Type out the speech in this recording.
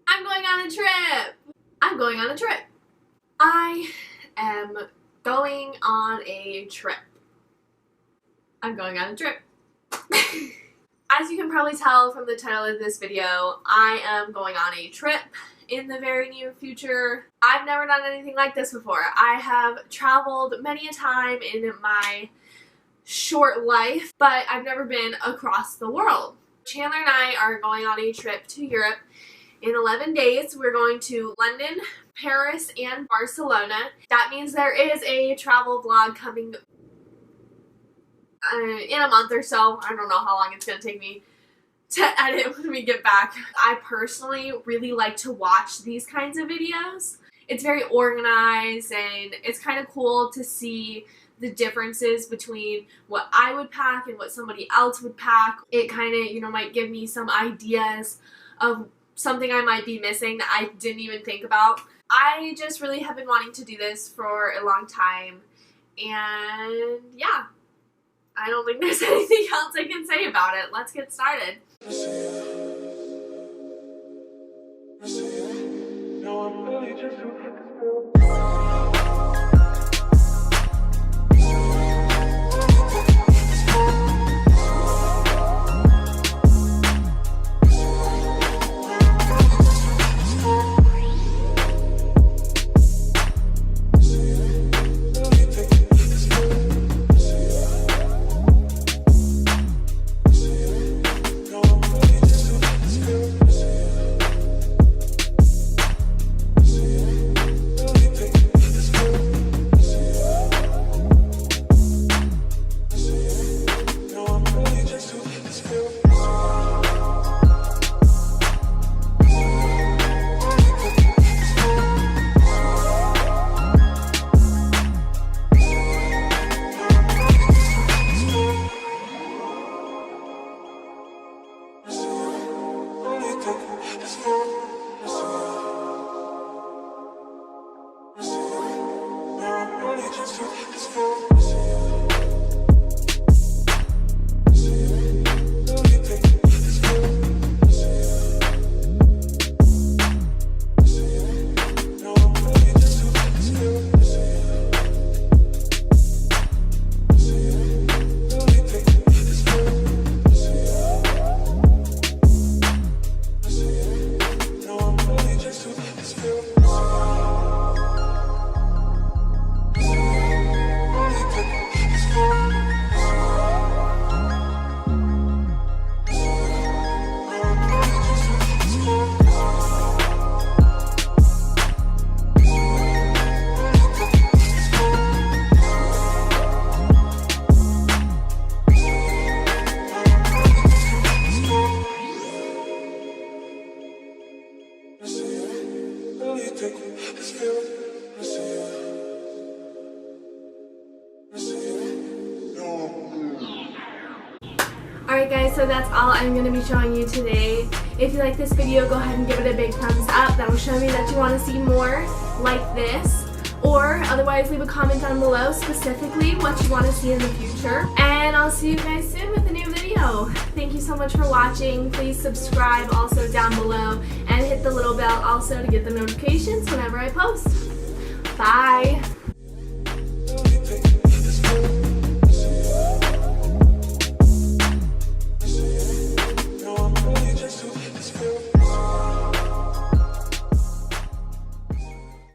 I'm going on a trip. I'm going on a trip. I am going on a trip. I'm going on a trip. As you can probably tell from the title of this video, I am going on a trip in the very near future. I've never done anything like this before. I have traveled many a time in my short life, but I've never been across the world. Chandler and I are going on a trip to Europe in 11 days. We're going to London, Paris, and Barcelona. That means there is a travel vlog coming in a month or so. I don't know how long it's going to take me to edit when we get back. I personally really like to watch these kinds of videos. It's very organized and it's kind of cool to see the differences between what I would pack and what somebody else would pack. It kind of, might give me some ideas of something I might be missing that I didn't even think about. I just really have been wanting to do this for a long time, and yeah, I don't think there's anything else I can say about it. Let's get started. Alright guys, so that's all I'm going to be showing you today. If you like this video, go ahead and give it a big thumbs up. That will show me that you want to see more like this. Or otherwise, leave a comment down below specifically what you want to see in the future. And I'll see you guys soon with a new video. Thank you so much for watching. Please subscribe also down below and hit the little bell also to get the notifications whenever I post. Bye!